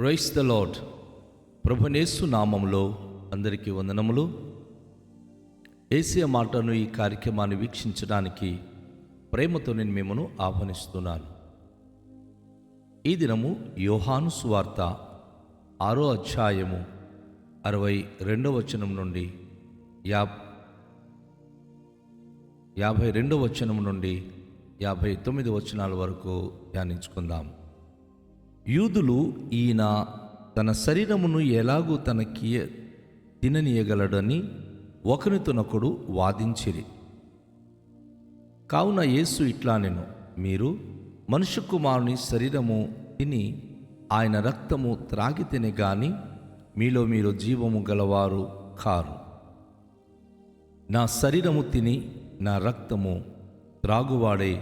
Praise the lord. ప్రభునేసు నామములో అందరికీ వందనములు. యేసయ్య మాటను ఈ కార్యక్రమాన్ని వీక్షించడానికి ప్రేమతో నేను మిమ్మను ఆహ్వానిస్తున్నాను. ఈ దినము యోహాను సువార్త 6వ అధ్యాయము 62వ వచనం నుండి 52వ వచనం నుండి 59 వచనాల వరకు ధ్యానించుకుందాం. యూదులు ఈయన తన శరీరమును ఎలాగూ తనకి తిననీయగలడని ఒకరితోనొకడు వాదించిరి. కావున యేసు ఇట్లానెను, మీరు మనుష్య కుమారుని శరీరము తిని ఆయన రక్తము త్రాగితేనే గాని మీలో మీరు జీవము గలవారు కారు. నా శరీరము తిని నా రక్తము త్రాగువాడే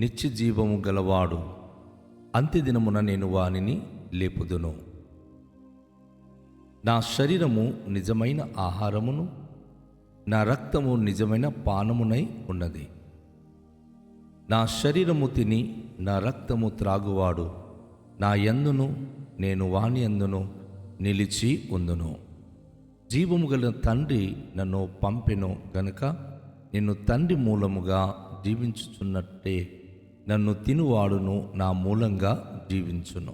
నిత్య జీవము గలవాడు. అంత్యదినమున నేను వానిని లేపుదును. నా శరీరము నిజమైన ఆహారమును, నా రక్తము నిజమైన పానమునై ఉన్నది. నా శరీరము తిని నా రక్తము త్రాగువాడు నా యందును, నేను వాని యందును నిలిచి ఉందును. జీవము గల తండ్రి నన్ను పంపెను గనుక నిన్ను తండ్రి మూలముగా జీవించుచున్నట్టే నన్ను తినువాడును నా మూలంగా జీవించును.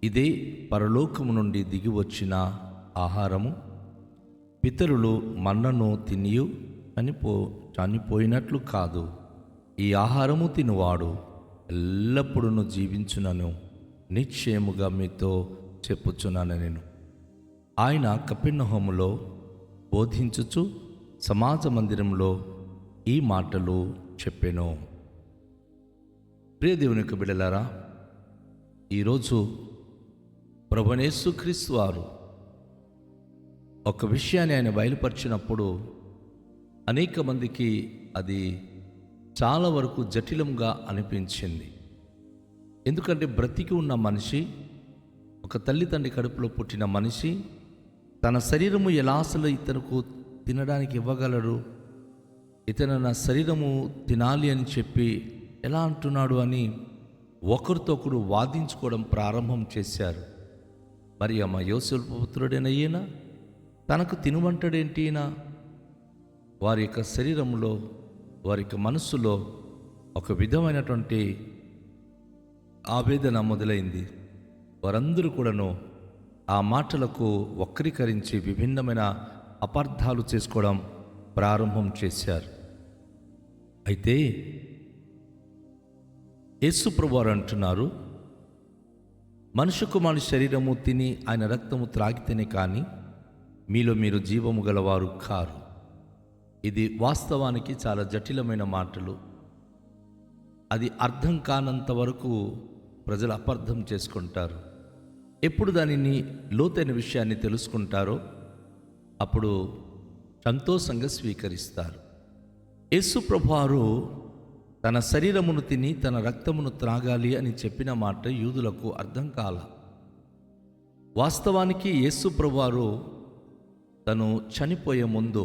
ఇదే పరలోకము నుండి దిగి వచ్చిన ఆహారము. పితరులు మన్నను తినియు చనిపోయినట్లు కాదు, ఈ ఆహారము తినువాడు ఎల్లప్పుడూ జీవించునను నిశ్చయముగా మీతో చెప్పుచున్నాను నేను. ఆయన కపెర్నహూములో బోధించుచు సమాజ మందిరంలో ఈ మాటలు చెప్పెను. ప్రియ దేవుని యొక్క బిడ్డలారా, ఈరోజు ప్రభువైన యేసుక్రీస్తు వారు ఒక విషయాన్ని ఆయన బయలుపరిచినప్పుడు అనేక మందికి అది చాలా వరకు జటిలంగా అనిపించింది. ఎందుకంటే బ్రతికి ఉన్న మనిషి, ఒక తల్లిదండ్రి కడుపులో పుట్టిన మనిషి తన శరీరము ఎలా అసలు ఇతనుకు తినడానికి ఇవ్వగలరు, ఇతను నా శరీరము తినాలి అని చెప్పి ఎలా అంటున్నాడు అని ఒకరితో ఒకరు వాదించుకోవడం ప్రారంభం చేశారు. మరి అమ్మ యోసేపు పుత్రుడైన ఈయన తనకు తినమంటాడేంటి? ఈయన వారి యొక్క శరీరంలో, వారి యొక్క మనస్సులో ఒక విధమైనటువంటి ఆవేదన మొదలైంది. వారందరూ కూడాను ఆ మాటలకు వక్రీకరించి విభిన్నమైన అపార్థాలు చేసుకోవడం ప్రారంభం చేశారు. అయితే యేసు ప్రభువారు అంటున్నారు, మనుష్య కుమారుని శరీరము తిని ఆయన రక్తము త్రాగితేనే కానీ మీలో మీరు జీవము గలవారు కారు. ఇది వాస్తవానికి చాలా జటిలమైన మాటలు. అది అర్థం కానంత వరకు ప్రజలు అపార్థం చేసుకుంటారు. ఎప్పుడు దానిని లోతైన విషయాన్ని తెలుసుకుంటారో అప్పుడు సంతోషంగా స్వీకరిస్తారు. యేసు ప్రభువారు తన శరీరమును తిని తన రక్తమును త్రాగాలి అని చెప్పిన మాట యూదులకు అర్థం కాల. వాస్తవానికి యేసు ప్రభువారు తను చనిపోయే ముందు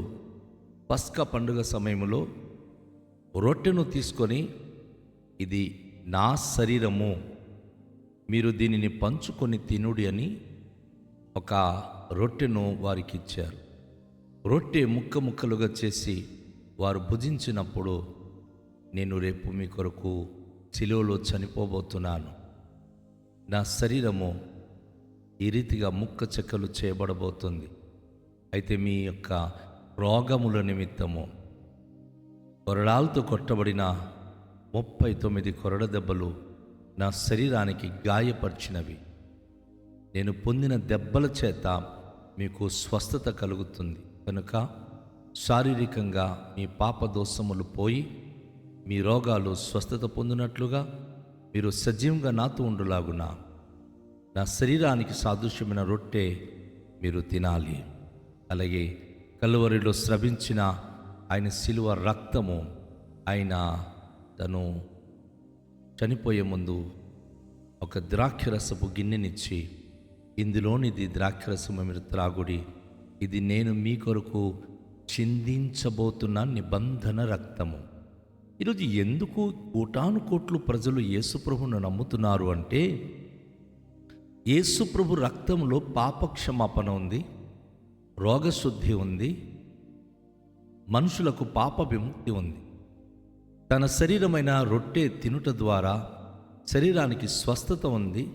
పస్కా పండుగ సమయంలో రొట్టెను తీసుకొని, ఇది నా శరీరము, మీరు దీనిని పంచుకొని తినుడి అని ఒక రొట్టెను వారికి ఇచ్చారు. రొట్టె ముక్కలుగా చేసి వారు భుజించినప్పుడు, నేను రేపు మీ కొరకు సిలువలో చనిపోబోతున్నాను, నా శరీరము ఈ రీతిగా ముక్క చెక్కలు చేయబడబోతుంది. అయితే మీ యొక్క రోగముల నిమిత్తము కొరడాలతో కొట్టబడిన 39 కొరడ దెబ్బలు నా శరీరానికి గాయపరిచినవి. నేను పొందిన దెబ్బల చేత మీకు స్వస్థత కలుగుతుంది కనుక శారీరకంగా మీ పాప దోషములు పోయి మీ రోగాలు స్వస్థత పొందినట్లుగా మీరు సజీవంగా నాతో ఉండులాగున నా శరీరానికి సాదృశ్యమైన రొట్టె మీరు తినాలి. అలాగే కల్వరిలో స్రవించిన ఆయన శిలువ రక్తము, ఆయన తను చనిపోయే ముందు ఒక ద్రాక్షరసపు గిన్నెనిచ్చి, ఇందులోనిది ద్రాక్షరసము మీరు త్రాగుడి, ఇది నేను మీ కొరకు చిందించబోతున్న నిబంధన రక్తము. ఈరోజు ఎందుకు కోటాను కోట్లు ప్రజలు యేసుప్రభువును నమ్ముతున్నారు అంటే, యేసు ప్రభు రక్తంలో పాపక్షమాపణ ఉంది, రోగశుద్ధి ఉంది, మనుషులకు పాప విముక్తి ఉంది. తన శరీరమైన రొట్టె తినుట ద్వారా శరీరానికి స్వస్థత ఉంది,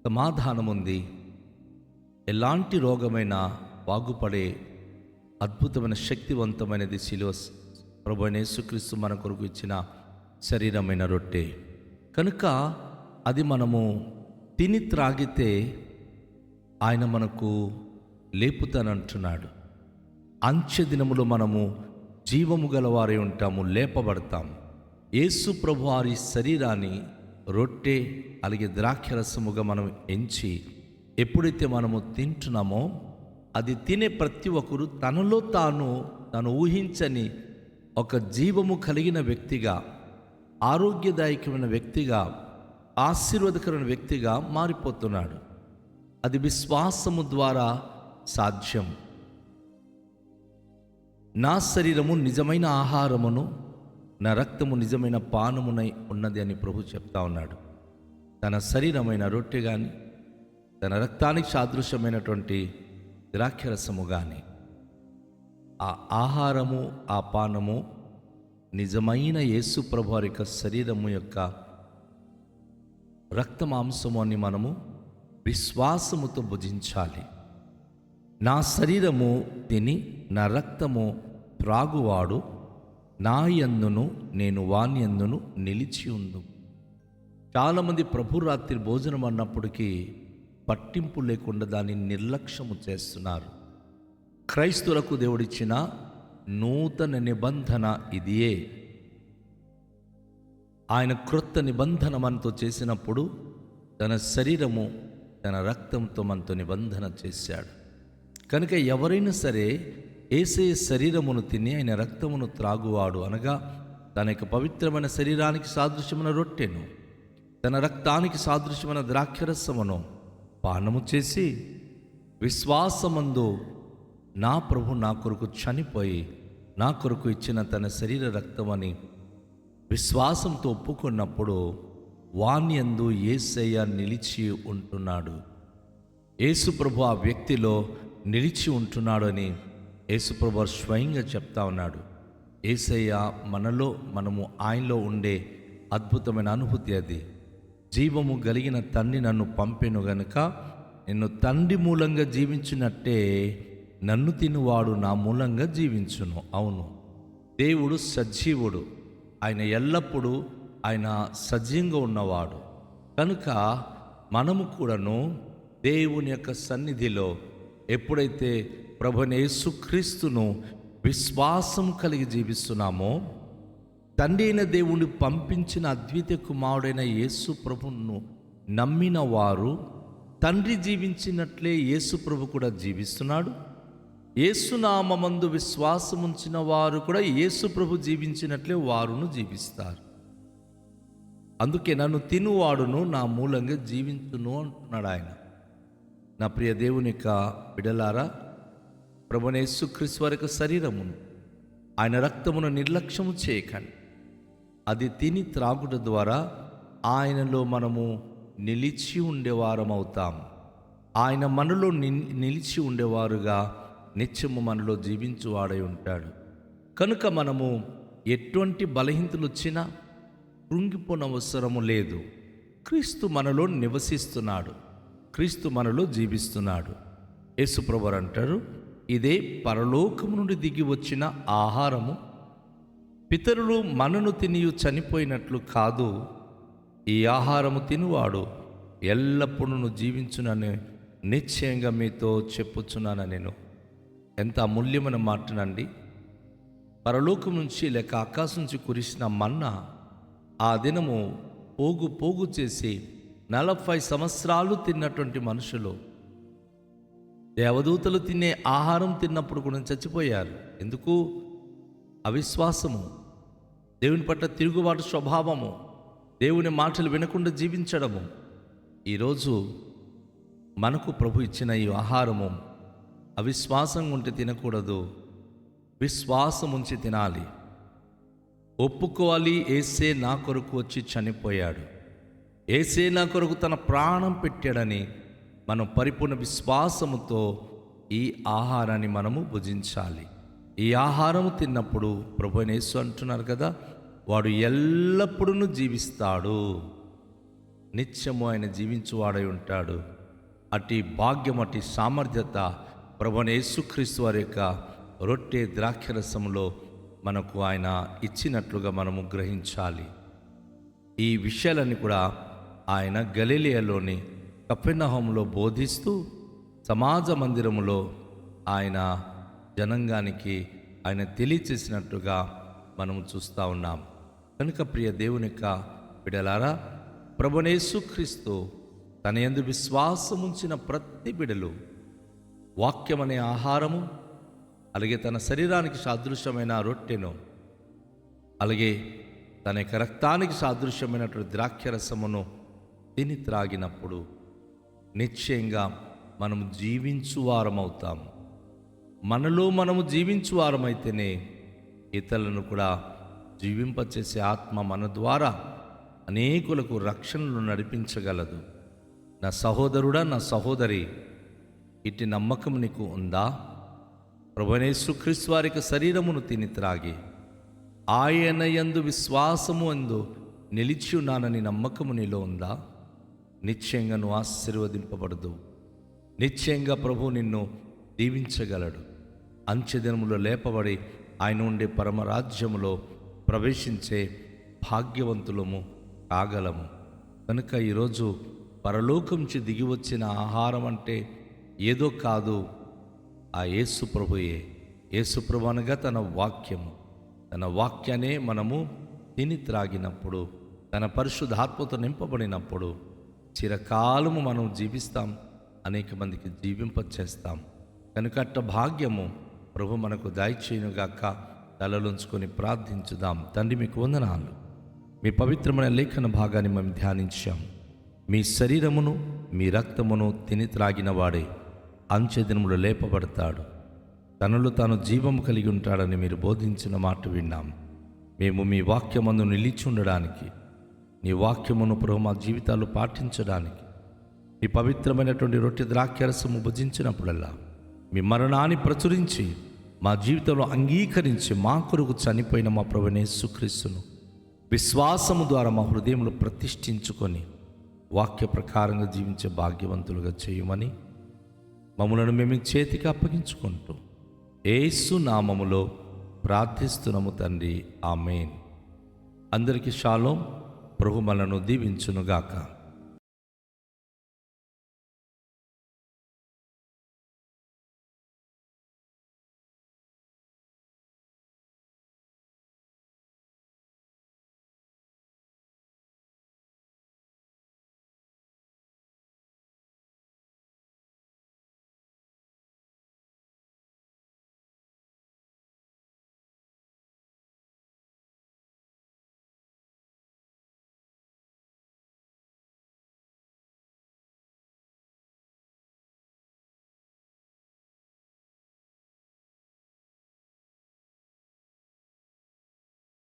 సమాధానం ఉంది. ఎలాంటి రోగమైనా బాగుపడే అద్భుతమైన శక్తివంతమైనది శిలువ ప్రభువైన యేసుక్రీస్తు మన కొరకు ఇచ్చిన శరీరమైన రొట్టె. కనుక అది మనము తిని త్రాగితే ఆయన మనకు లేపుతానంటున్నాడు. అంచె దినములో మనము జీవము గలవారై ఉంటాము, లేపబడతాం. యేసు ప్రభు వారి శరీరాన్ని రొట్టె అలాగే ద్రాక్షరసముగా మనం ఎంచి ఎప్పుడైతే మనము తింటున్నామో అది తినే ప్రతి ఒక్కరు తనలో తాను ఊహించని ఒక జీవము కలిగిన వ్యక్తిగా, ఆరోగ్యదాయకమైన వ్యక్తిగా, ఆశీర్వాదకరమైన వ్యక్తిగా మారిపోతున్నాడు. అది విశ్వాసము ద్వారా సాధ్యం. నా శరీరము నిజమైన ఆహారమును, నా రక్తము నిజమైన పానమునై ఉన్నది అని ప్రభు చెప్తా ఉన్నాడు. తన శరీరమైన రొట్టె కానీ, తన రక్తానికి సాదృశ్యమైనటువంటి ద్రాక్షరసము కానీ, ఆ ఆహారము, ఆ పానము నిజమైన యేసు ప్రభు వారి యొక్క శరీరము యొక్క రక్త మాంసము అని మనము విశ్వాసముతో భుజించాలి. నా శరీరము తిని నా రక్తము త్రాగువాడు నా యందును నేను వాని యందును నిలిచి ఉండు. చాలామంది ప్రభు రాత్రి భోజనం అన్నప్పటికీ పట్టింపు లేకుండా దాన్ని నిర్లక్ష్యము చేస్తున్నారు. క్రైస్తవులకు దేవుడిచ్చిన నూతన నిబంధన ఇదియే. ఆయన క్రొత్త నిబంధన మనతో చేసినప్పుడు తన శరీరము తన రక్తంతో మనతో నిబంధన చేశాడు. కనుక ఎవరైనా సరే యేసయ్య శరీరమును తిని ఆయన రక్తమును త్రాగువాడు, అనగా తన యొక్క పవిత్రమైన శరీరానికి సాదృశ్యమైన రొట్టెను, తన రక్తానికి సాదృశ్యమైన ద్రాక్షరసమును పానము చేసి విశ్వాసమందు నా ప్రభు నా కొరకు చనిపోయి నా కొరకు ఇచ్చిన తన శరీర రక్తమని విశ్వాసంతో ఒప్పుకున్నప్పుడు వాని యందు యేసయ్య నిలిచి ఉంటున్నాడు. యేసు ప్రభు ఆ వ్యక్తిలో నిలిచి ఉంటున్నాడు అని యేసు ప్రభు స్వయంగా చెప్తా ఉన్నాడు. యేసయ్య మనలో, మనము ఆయనలో ఉండే అద్భుతమైన అనుభూతి అది. జీవము కలిగిన తండ్రి నన్ను పంపెను గనుక నిన్ను తండ్రి మూలంగా జీవించినట్టే నన్ను తినువాడు నా మూలంగా జీవించును. అవును, దేవుడు సజీవుడు, ఆయన ఎల్లప్పుడూ ఆయన సజీవంగా ఉన్నవాడు. కనుక మనము కూడాను దేవుని యొక్క సన్నిధిలో ఎప్పుడైతే ప్రభువైన యేసుక్రీస్తును విశ్వాసం కలిగి జీవిస్తున్నామో, తండ్రి అయిన దేవుని పంపించిన అద్వితీయ కుమారుడైన యేసు ప్రభువును నమ్మిన వారు తండ్రి జీవించినట్లే యేసు ప్రభు కూడా జీవిస్తున్నాడు. యేసునామమందు విశ్వాసముంచిన వారు కూడా యేసు ప్రభు జీవించినట్లే వారును జీవిస్తారు. అందుకే నన్ను తినువాడును నా మూలంగా జీవించును అంటున్నాడు ఆయన. నా ప్రియ దేవుని యొక్క బిడలారా, ప్రభువైన యేసుక్రీస్తు వారి యొక్క శరీరమును, ఆయన రక్తమును నిర్లక్ష్యము చేయకండి. అది తిని త్రాగుట ద్వారా ఆయనలో మనము నిలిచి ఉండేవారం అవుతాం. ఆయన మనలో నిలిచి ఉండేవారుగా నిత్యము మనలో జీవించువాడై ఉంటాడు. కనుక మనము ఎటువంటి బలహీనతలు వచ్చినా కృంగిపోనవసరము లేదు. క్రీస్తు మనలో నివసిస్తున్నాడు, క్రీస్తు మనలో జీవిస్తున్నాడు. యేసు ప్రభువు అంటారు, ఇదే పరలోకము నుండి దిగి వచ్చిన ఆహారము. పితరులు మనను తిని చనిపోయినట్లు కాదు, ఈ ఆహారము తినువాడు ఎల్లప్పుడూ జీవించునని నిశ్చయంగా మీతో చెప్పుచున్నాను నేను. ఎంత అమూల్యమైన మాటనండి. పరలోకం నుంచి లేక ఆకాశం నుంచి కురిసిన మన్నా ఆ దినము పోగు చేసి 40 సంవత్సరాలు తిన్నటువంటి మనుషులు దేవదూతలు తినే ఆహారం తిన్నప్పుడు కూడా చచ్చిపోయారు. ఎందుకు? అవిశ్వాసము, దేవుని పట్ల తిరుగుబాటు స్వభావము, దేవుని మాటలు వినకుండా జీవించడము. ఈరోజు మనకు ప్రభు ఇచ్చిన ఈ ఆహారము అవిశ్వాసంగా ఉంటే తినకూడదు, విశ్వాసం ఉంచి తినాలి. ఒప్పుకోవాలి, యేసే నా కొరకు వచ్చి చనిపోయాడు, యేసే నా కొరకు తన ప్రాణం పెట్టాడని మనం పరిపూర్ణ విశ్వాసముతో ఈ ఆహారాన్ని మనము భుజించాలి. ఈ ఆహారము తిన్నప్పుడు ప్రభువైన యేసు అంటున్నారు కదా, వాడు ఎల్లప్పుడూ జీవిస్తాడు, నిత్యము ఆయన జీవించువాడై ఉంటాడు. అట్టి భాగ్యం, అట్టి సామర్థ్యత ప్రభువైన యేసుక్రీస్తు వారి యొక్క రొట్టె ద్రాక్షరసములో మనకు ఆయన ఇచ్చినట్లుగా మనము గ్రహించాలి. ఈ విషయాలన్నీ కూడా ఆయన గలిలయలోని కపెర్నహూములో బోధిస్తూ సమాజ మందిరములో ఆయన జనాంగానికి ఆయన తెలియచేసినట్టుగా మనము చూస్తూ ఉన్నాం. కనుక ప్రియ దేవుని యొక్క బిడ్డలారా, ప్రభువైన యేసుక్రీస్తు తన యందు విశ్వాసముంచిన ప్రతి బిడ్డలు వాక్యం అనే ఆహారము, అలాగే తన శరీరానికి సాదృశ్యమైన రొట్టెను, అలాగే తన యొక్క రక్తానికి సాదృశ్యమైనటువంటి ద్రాక్షరసమును తిని త్రాగినప్పుడు నిశ్చయంగా మనము జీవించువారమవుతాం. మనలో మనము జీవించువారమైతేనే ఇతరులను కూడా జీవింపచేసే ఆత్మ మన ద్వారా అనేకులకు రక్షణలు నడిపించగలదు. నా సహోదరుడా, నా సహోదరి, ఇట్టి నమ్మకం నీకు ఉందా? ప్రభువైన యేసుక్రీస్తు వారి యొక్క శరీరమును తిని త్రాగి ఆయన యందు విశ్వాసము అందు నిలిచి ఉన్నానని నమ్మకము నీలో ఉందా? నిశ్చయంగా నువ్వు ఆశీర్వదింపబడదు. నిశ్చయంగా ప్రభువు నిన్ను దీవించగలడు. అంచెదినములో లేపబడి ఆయన ఉండే పరమరాజ్యములో ప్రవేశించే భాగ్యవంతులము కాగలము. కనుక ఈరోజు పరలోకంచి దిగి వచ్చిన ఆహారం అంటే ఏదో కాదు, ఆ యేసు ప్రభుయే. యేసు ప్రభు అనగా తన వాక్యము. తన వాక్యాన్ని మనము తిని త్రాగినప్పుడు, తన పరిశుద్ధాత్మతో నింపబడినప్పుడు చిరకాలము మనం జీవిస్తాం, అనేక మందికి జీవింపచేస్తాం. కనుక అట్ట భాగ్యము ప్రభు మనకు దయచేయునుగాక. తలలుంచుకొని ప్రార్థించుదాం. తండ్రి, మీకు వందనాలు. మీ పవిత్రమైన లేఖన భాగాన్ని మేము ధ్యానించాం. మీ శరీరమును మీ రక్తమును తిని త్రాగిన వాడే అంచెదినములు లేపబడతాడు, తనలో తాను జీవము కలిగి ఉంటాడని మీరు బోధించిన మాట విన్నాం. మేము మీ వాక్యమందు నిలిచి ఉండడానికి, నీ వాక్యమును ప్రభు మా జీవితాలు పాటించడానికి, మీ పవిత్రమైనటువంటి రొట్టె ద్రాక్షరసము భుజించినప్పుడల్లా మీ మరణాన్ని ప్రచురించి మా జీవితంలో అంగీకరించి మా కొరకు చనిపోయిన మా ప్రభువైన యేసుక్రీస్తును విశ్వాసము ద్వారా మా హృదయంలో ప్రతిష్ఠించుకొని వాక్య ప్రకారంగా జీవించే భాగ్యవంతులుగా చేయమని మమ్మలను మేము చేతికి అప్పగించుకుంటూ యేసు నామములో ప్రార్థిస్తున్నాము తండ్రి, ఆమేన్. అందరికీ షాలోం. ప్రభు మనను దీవించునుగాక.